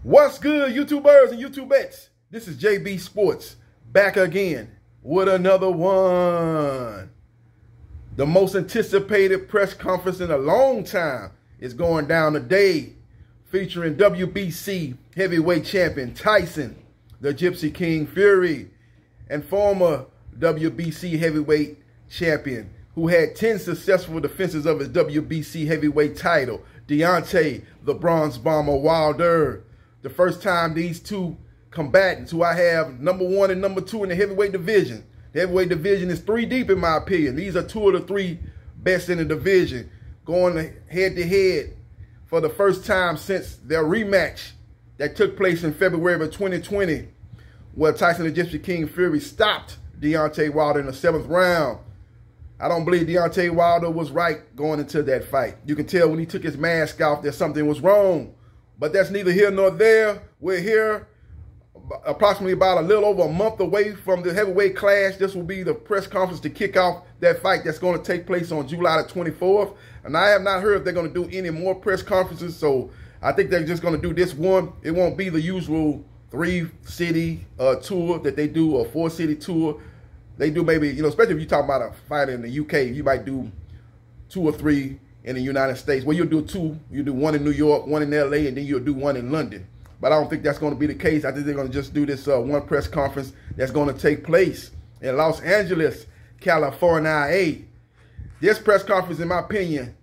What's good, YouTubers and YouTubettes? This is JB Sports back again with another one. The most anticipated press conference in a long time is going down today, featuring WBC heavyweight champion Tyson, the Gypsy King Fury, and former WBC heavyweight champion who had 10 successful defenses of his WBC heavyweight title, Deontay the Bronze Bomber Wilder. The first time these two combatants, who I have number 1 and number 2 in the heavyweight division. The heavyweight division is 3 deep in my opinion. These are 2 of the 3 best in the division, going head to head for the first time since their rematch that took place in February of 2020, where Tyson the Gypsy King Fury stopped Deontay Wilder in the 7th round. I don't believe Deontay Wilder was right going into that fight. You can tell when he took his mask off that something was wrong. But that's neither here nor there. We're here approximately about a little over a month away from the heavyweight clash. This will be the press conference to kick off that fight that's going to take place on July the 24th. And I have not heard if they're going to do any more press conferences. So I think they're just going to do this one. It won't be the usual 3-city tour that they do, or 4-city tour. They do maybe, especially if you're talking about a fight in the UK, you might do 2 or 3 in the United States. Well, you'll do 2. You do 1 in New York, 1 in LA, and then you'll do 1 in London. But I don't think that's going to be the case. I think they're going to just do this one press conference that's going to take place in Los Angeles, California. This press conference, in my opinion,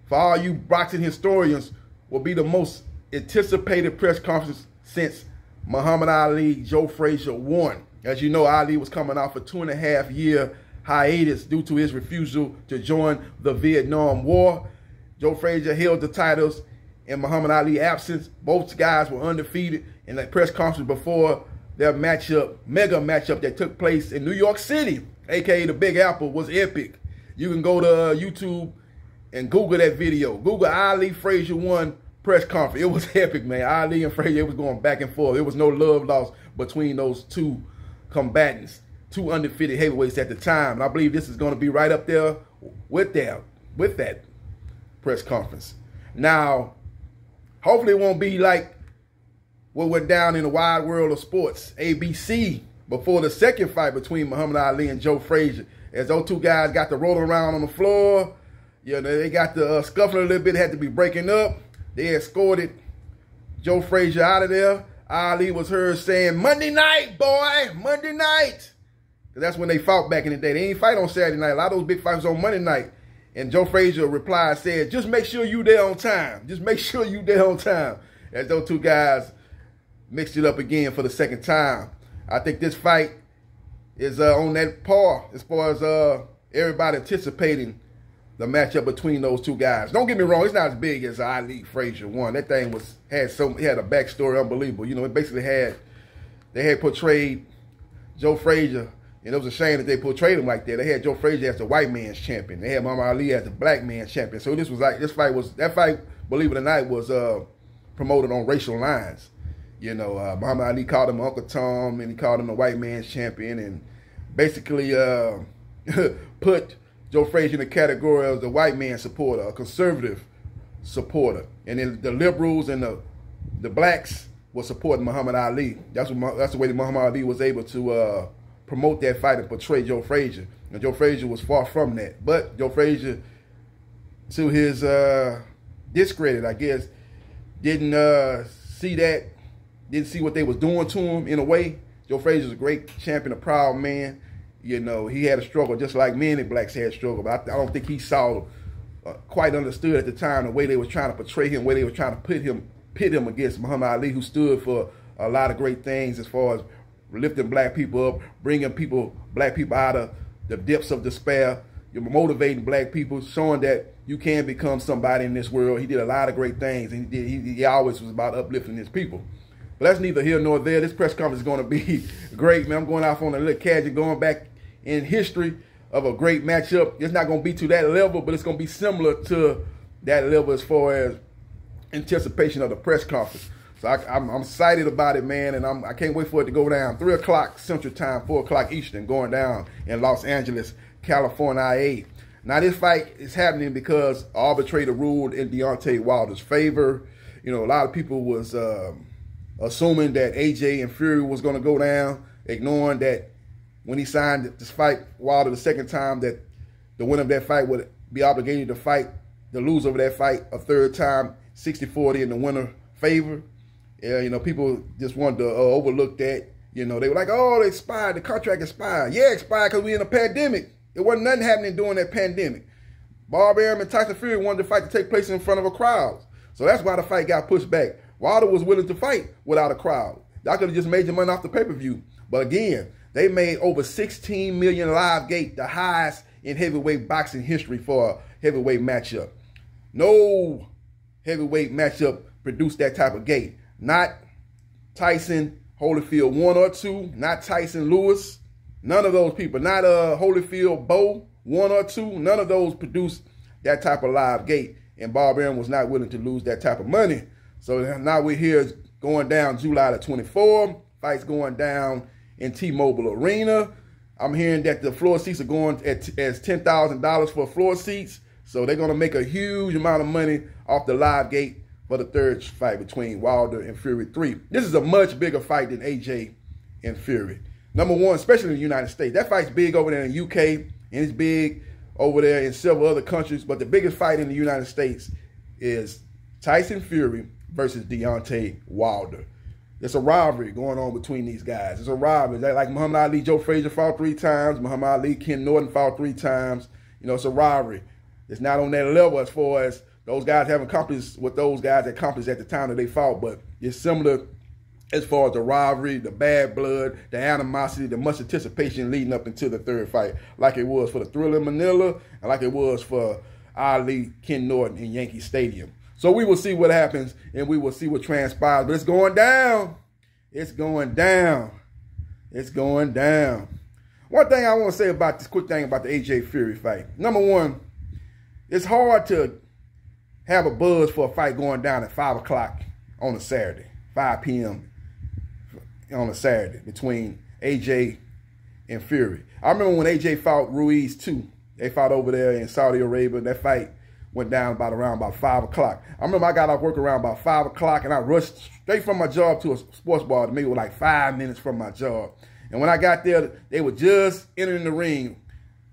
for all you boxing historians, will be the most anticipated press conference since Muhammad Ali, Joe Frazier won. As you know, Ali was coming off a 2.5-year hiatus due to his refusal to join the Vietnam War. Joe Frazier held the titles in Muhammad Ali's absence. Both guys were undefeated in the press conference before their matchup, mega matchup that took place in New York City, aka the Big Apple, was epic. You can go to YouTube and Google that video. Google Ali Frazier 1 press conference. It was epic, man. Ali and Frazier, it was going back and forth. There was no love lost between those 2 combatants, 2 undefeated heavyweights at the time. And I believe this is going to be right up there with that press conference. Now, hopefully it won't be like what went down in the wide world of sports, ABC, before the second fight between Muhammad Ali and Joe Frazier. As those 2 guys got to roll around on the floor, they got to scuffling a little bit, had to be breaking up. They escorted Joe Frazier out of there. Ali was heard saying, "Monday night, boy, Monday night." That's when they fought back in the day. They ain't fight on Saturday night. A lot of those big fights on Monday night. And Joe Frazier replied, said, "Just make sure you there on time. Just make sure you there on time." As those 2 guys mixed it up again for the second time. I think this fight is on that par as far as everybody anticipating the matchup between those 2 guys. Don't get me wrong, it's not as big as Ali Frazier 1. That thing had a backstory unbelievable. It basically they had portrayed Joe Frazier, and it was a shame that they portrayed him like that. They had Joe Frazier as the white man's champion. They had Muhammad Ali as the black man's champion. So that fight, believe it or not, was promoted on racial lines. Muhammad Ali called him Uncle Tom, and he called him the white man's champion, and basically put Joe Frazier in the category of the white man supporter, a conservative supporter. And then the liberals and the blacks were supporting Muhammad Ali. That's the way that Muhammad Ali was able to promote that fight and portray Joe Frazier. And Joe Frazier was far from that. But Joe Frazier, to his discredit, I guess, didn't see what they was doing to him in a way. Joe Frazier's a great champion, a proud man. He had a struggle just like many blacks had struggle. But I don't think he saw, quite understood at the time, the way they was trying to portray him, the way they were trying to pit him against Muhammad Ali, who stood for a lot of great things as far as lifting black people up, bringing black people out of the depths of despair, motivating black people, showing that you can become somebody in this world. He did a lot of great things, and he always was about uplifting his people. But that's neither here nor there. This press conference is going to be great, man. I'm going off on a little tangent, going back in history of a great matchup. It's not going to be to that level, but it's going to be similar to that level as far as anticipation of the press conference. So I'm excited about it, man, and I can't wait for it to go down. 3 o'clock Central Time, 4 o'clock Eastern, going down in Los Angeles, California. Now, this fight is happening because arbitrator ruled in Deontay Wilder's favor. A lot of people was assuming that AJ and Fury was going to go down, ignoring that when he signed this fight Wilder the second time, that the winner of that fight would be obligated to fight the loser of that fight a third time, 60-40 in the winner favor. Yeah, you know, people just wanted to overlook that. You know, they were like, oh, it expired, the contract expired. Yeah, it expired because we in a pandemic. It wasn't nothing happening during that pandemic. Bob Arum and Tyson Fury wanted the fight to take place in front of a crowd. So that's why the fight got pushed back. Wilder was willing to fight without a crowd. Y'all could have just made your money off the pay-per-view. But again, they made over 16 million live gate, the highest in heavyweight boxing history for a heavyweight matchup. No heavyweight matchup produced that type of gate. Not Tyson Holyfield 1 or 2, not Tyson Lewis, none of those people. Not Holyfield Bo 1 or 2, none of those produced that type of live gate. And Bob Arum was not willing to lose that type of money. So now we're here going down July the 24th. Fights going down in T-Mobile Arena. I'm hearing that the floor seats are going as $10,000 for floor seats. So they're going to make a huge amount of money off the live gate for the third fight between Wilder and Fury 3. This is a much bigger fight than AJ and Fury. Number one, especially in the United States. That fight's big over there in the UK, and it's big over there in several other countries. But the biggest fight in the United States is Tyson Fury versus Deontay Wilder. There's a rivalry going on between these guys. It's a rivalry. Like Muhammad Ali, Joe Frazier fought 3 times. Muhammad Ali, Ken Norton fought 3 times. You know, it's a rivalry. It's not on that level as far as those guys haven't accomplished what those guys accomplished at the time that they fought, but it's similar as far as the rivalry, the bad blood, the animosity, the much anticipation leading up into the third fight, like it was for the Thriller in Manila and like it was for Ali, Ken Norton in Yankee Stadium. So we will see what happens and we will see what transpires, but it's going down. It's going down. It's going down. One thing I want to say about this quick thing about the AJ Fury fight. Number one, it's hard to have a buzz for a fight going down at 5 o'clock on a Saturday, 5 p.m. on a Saturday between AJ and Fury. I remember when AJ fought Ruiz too. They fought over there in Saudi Arabia. That fight went down around 5 o'clock. I remember I got off work around about 5 o'clock and I rushed straight from my job to a sports bar, maybe like 5 minutes from my job. And when I got there, they were just entering the ring,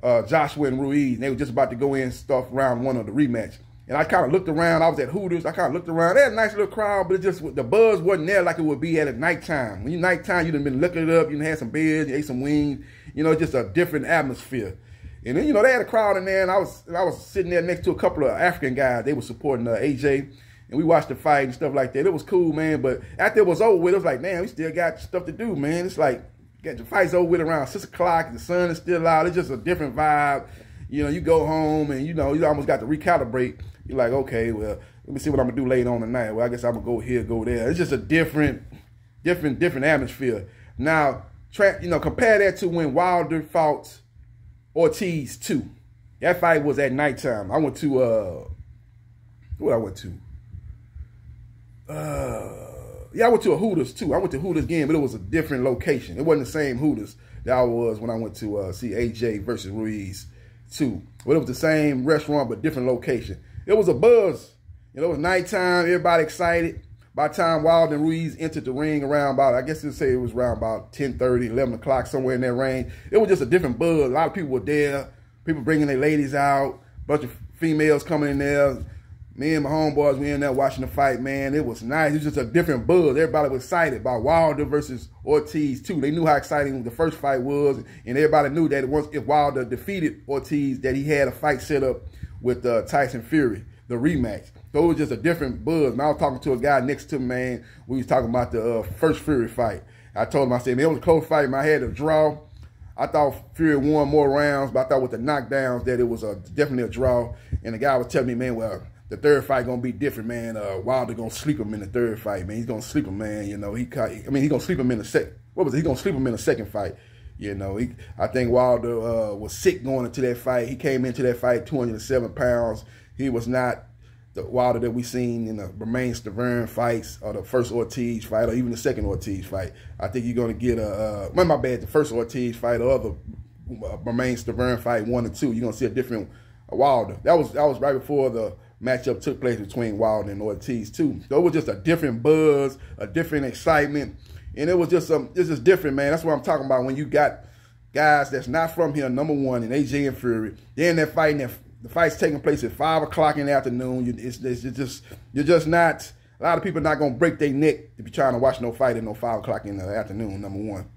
Joshua and Ruiz, and they were just about to go in and start round 1 of the rematch. And I kind of looked around. I was at Hooters. I kind of looked around. They had a nice little crowd, but it just the buzz wasn't there like it would be at nighttime. When you nighttime, you done been looking it up. You done had some beers. You ate some wings. You know, just a different atmosphere. And then, you know, they had a crowd in there, and I was sitting there next to a couple of African guys. They were supporting AJ, and we watched the fight and stuff like that. It was cool, man. But after it was over with, it was like, man, we still got stuff to do, man. It's like, get the fight's over with around 6 o'clock. The sun is still out. It's just a different vibe. You know, you go home, and, you know, you almost got to recalibrate. You're like, okay, well, let me see what I'm going to do later on tonight. Well, I guess I'm going to go here, go there. It's just a different atmosphere. Now, you know, compare that to when Wilder fought Ortiz 2. That fight was at nighttime. I went to, what I went to? Yeah, I went to a Hooters too. I went to Hooters again, but it was a different location. It wasn't the same Hooters that I was when I went to see AJ versus Ruiz 2. But it was the same restaurant, but different location. It was a buzz. You know, it was nighttime, everybody excited. By the time Wilder and Ruiz entered the ring around about, I guess you'd say it was around about 10:30, 11 o'clock, somewhere in that range. It was just a different buzz. A lot of people were there. People bringing their ladies out. A bunch of females coming in there. Me and my homeboys, we in there watching the fight, man. It was nice. It was just a different buzz. Everybody was excited about Wilder versus Ortiz, too. They knew how exciting the first fight was, and everybody knew that if Wilder defeated Ortiz, that he had a fight set up with Tyson Fury, the rematch. So it was just a different buzz. And I was talking to a guy next to me, man. We was talking about the first Fury fight. I told him, I said, man, it was a close fight, man. I had a draw. I thought Fury won more rounds, but I thought with the knockdowns that it was definitely a draw. And the guy was telling me, man, well, the third fight gonna be different, man. Wilder gonna sleep him in the third fight, man. He's gonna sleep him, man. You know, he's gonna sleep him in the second. What was it? He's gonna sleep him in the second fight. You know, I think Wilder was sick going into that fight. He came into that fight 207 pounds. He was not the Wilder that we seen in the Romain Stavern fights or the first Ortiz fight or even the second Ortiz fight. I think you're going to get the first Ortiz fight or the Romain Stavern fight 1 and 2. You're going to see a different Wilder. That was right before the matchup took place between Wilder and Ortiz too. So it was just a different buzz, a different excitement, and it was just different, man. That's what I'm talking about when you got guys that's not from here, number one, and AJ and Fury. They're in that fight, and the fight's taking place at 5 o'clock in the afternoon. You're just not. A lot of people are not gonna break their neck to be trying to watch no fight at no 5 o'clock in the afternoon. Number one,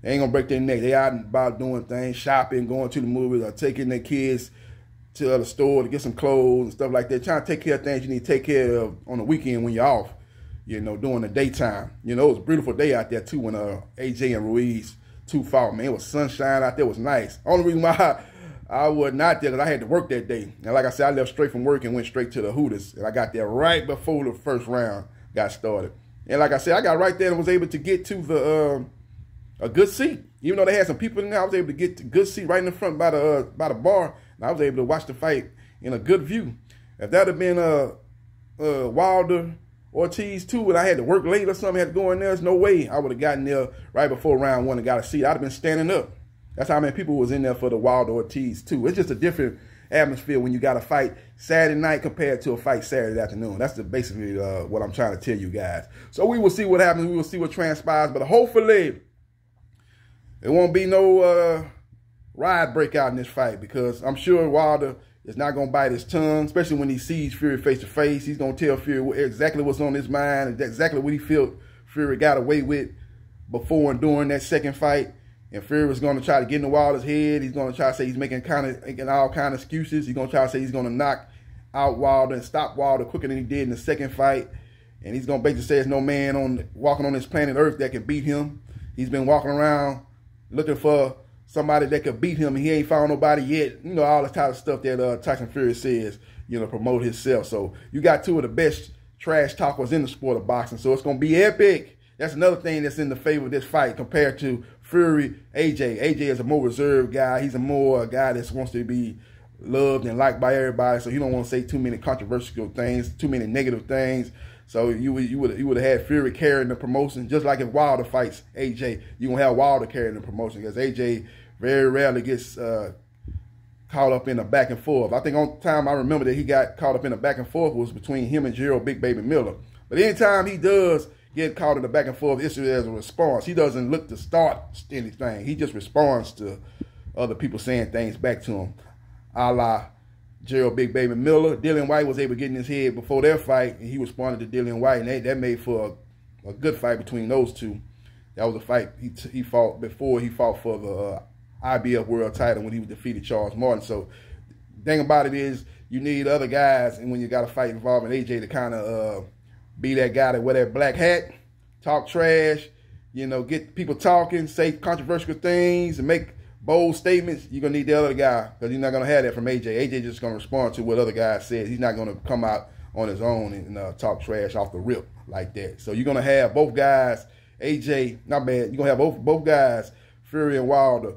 they ain't gonna break their neck. They out and about doing things, shopping, going to the movies, or taking their kids to the store to get some clothes and stuff like that. Trying to take care of things you need to take care of on the weekend when you're off. You know, during the daytime. You know, it was a beautiful day out there too when AJ and Ruiz two fought, man. It was sunshine out there. It was nice. Only reason why I was not there because I had to work that day. And like I said, I left straight from work and went straight to the Hooters. And I got there right before the first round got started. And like I said, I got right there and was able to get to a good seat. Even though they had some people in there, I was able to get a good seat right in the front by the bar. And I was able to watch the fight in a good view. If that had been Wilder, Ortiz too, and I had to work late or something, had to go in there, there's no way I would have gotten there right before round one and got a seat. I'd have been standing up. That's how many people was in there for the Wilder Ortiz too. It's just a different atmosphere when you got a fight Saturday night compared to a fight Saturday afternoon. That's basically what I'm trying to tell you guys. So we will see what happens. We will see what transpires. But hopefully there won't be no riot breakout in this fight, because I'm sure Wilder is not going to bite his tongue, especially when he sees Fury face to face. He's going to tell Fury exactly what's on his mind, exactly what he felt Fury got away with before and during that second fight. And Fury was going to try to get into Wilder's head. He's going to try to say he's making all kind of excuses. He's going to try to say he's going to knock out Wilder and stop Wilder quicker than he did in the second fight. And he's going to basically say there's no man walking on this planet Earth that can beat him. He's been walking around looking for somebody that could beat him, and he ain't found nobody yet. You know, all the type of stuff that Tyson Fury says, you know, promote himself. So you got two of the best trash talkers in the sport of boxing. So it's going to be epic. That's another thing that's in the favor of this fight compared to Fury, AJ. AJ is a more reserved guy. He's a more guy that wants to be loved and liked by everybody. So you don't want to say too many controversial things, too many negative things. So you would have had Fury carrying the promotion, just like if Wilder fights AJ. You gonna have Wilder carrying the promotion, because AJ very rarely gets caught up in a back and forth. I think on time I remember that he got caught up in a back and forth was between him and Gerald Big Baby Miller. But anytime he does get caught in the back and forth, it's as a response. He doesn't look to start anything. He just responds to other people saying things back to him, a la Gerald Big Baby Miller. Dillian White was able to get in his head before their fight, and he responded to Dillian White, and that made for a good fight between those two. That was a fight he fought before he fought for the IBF world title when he defeated Charles Martin. So the thing about it is you need other guys, and when you got a fight involving AJ, to kind of be that guy that wear that black hat, talk trash, you know, get people talking, say controversial things, and make bold statements. You're going to need the other guy, because you're not going to have that from AJ. AJ just going to respond to what other guys said. He's not going to come out on his own and talk trash off the rip like that. So you're going to have both guys, AJ, not bad, you're going to have both guys, Fury and Wilder,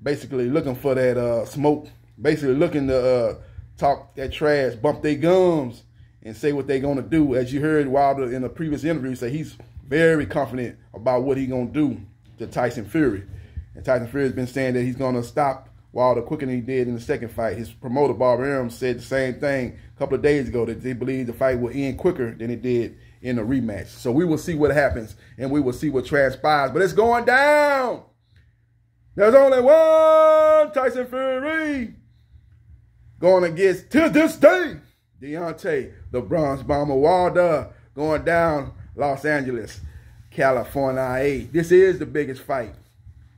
basically looking for that smoke, basically looking to talk that trash, bump their gums, and say what they're going to do. As you heard Wilder in a previous interview say, he's very confident about what he's going to do to Tyson Fury. And Tyson Fury has been saying that he's going to stop Wilder quicker than he did in the second fight. His promoter, Bob Arum, said the same thing a couple of days ago, that they believe the fight will end quicker than it did in the rematch. So we will see what happens, and we will see what transpires. But it's going down. There's only one Tyson Fury going against, to this day, Deontay, the Bronze Bomber Wilder, going down Los Angeles, California. This is the biggest fight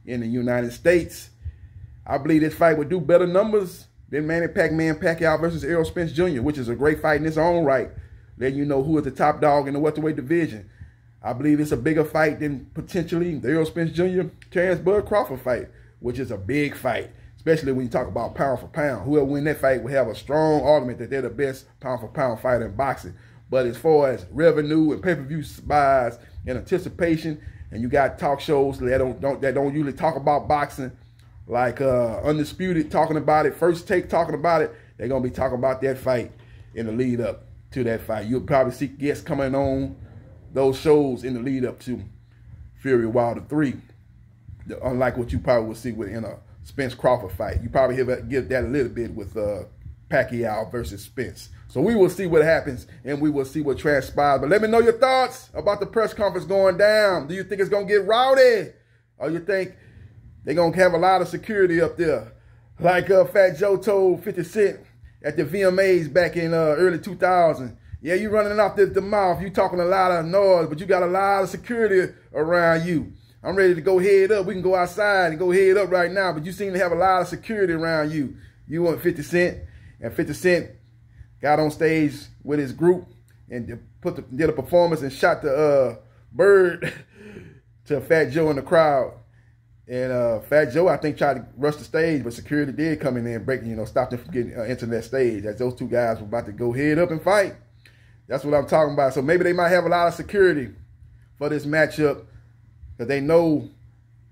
in the United States. I believe this fight would do better numbers than Manny Pacquiao versus Errol Spence Jr., which is a great fight in its own right, letting you know who is the top dog in the welterweight division. I believe it's a bigger fight than potentially the Errol Spence Jr. Terrence Bud Crawford fight, which is a big fight, especially when you talk about pound for pound. Whoever win that fight will have a strong argument that they're the best pound for pound fighter in boxing. But as far as revenue and pay-per-view buys and anticipation, and you got talk shows that don't usually talk about boxing, like Undisputed talking about it, First Take talking about it, they're going to be talking about that fight in the lead up to that fight. You'll probably see guests coming on those shows in the lead up to Fury Wilder 3, unlike what you probably will see in a Spence Crawford fight. You probably give that a little bit with Pacquiao versus Spence. So we will see what happens and we will see what transpires. But let me know your thoughts about the press conference going down. Do you think it's going to get rowdy? Or you think they're going to have a lot of security up there? Like Fat Joe told 50 Cent at the VMAs back in early 2000. Yeah, you running off the mouth. You talking a lot of noise, but you got a lot of security around you. I'm ready to go head up. We can go outside and go head up right now, but you seem to have a lot of security around you. You want 50 Cent, and 50 Cent got on stage with his group and did a performance and shot the bird to Fat Joe in the crowd. And Fat Joe, I think, tried to rush the stage, but security did come in there and break, stop them from getting into that stage as those two guys were about to go head up and fight. That's what I'm talking about. So maybe they might have a lot of security for this matchup because they know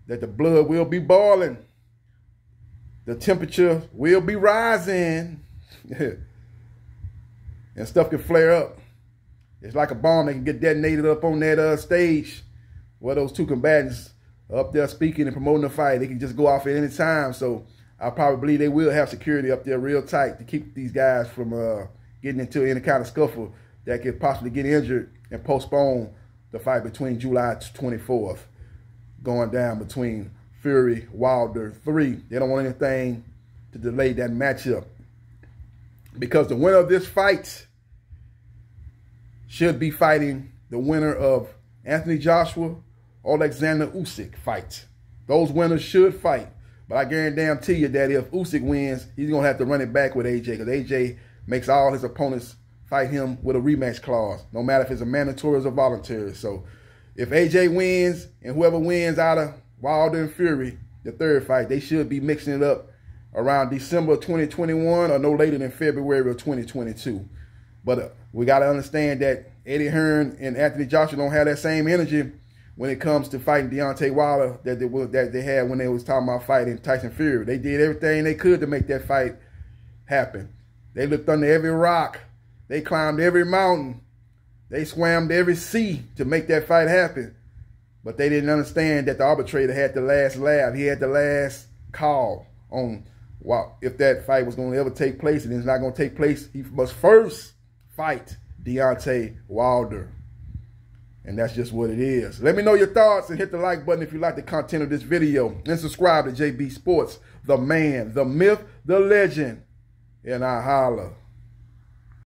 that the blood will be boiling. The temperature will be rising. And stuff can flare up. It's like a bomb that can get detonated up on that stage where those two combatants are up there speaking and promoting the fight. They can just go off at any time. So I probably believe they will have security up there real tight to keep these guys from getting into any kind of scuffle that could possibly get injured and postpone the fight between July 24th going down between Fury, Wilder 3. They don't want anything to delay that matchup because the winner of this fight should be fighting the winner of Anthony Joshua or Alexander Usyk fight. Those winners should fight. But I guarantee you that if Usyk wins, he's going to have to run it back with AJ because AJ makes all his opponents fight him with a rematch clause, no matter if it's a mandatory or voluntary. So if AJ wins and whoever wins out of Wilder and Fury, the third fight, they should be mixing it up around December 2021 or no later than February of 2022. But we got to understand that Eddie Hearn and Anthony Joshua don't have that same energy when it comes to fighting Deontay Wilder that they had when they was talking about fighting Tyson Fury. They did everything they could to make that fight happen. They looked under every rock. They climbed every mountain. They swam to every sea to make that fight happen. But they didn't understand that the arbitrator had the last laugh. He had the last call on if that fight was going to ever take place. And it's not going to take place. He must first fight Deontay Wilder. And that's just what it is. Let me know your thoughts and hit the like button if you like the content of this video. And subscribe to JB Sports, the man, the myth, the legend. And I holla.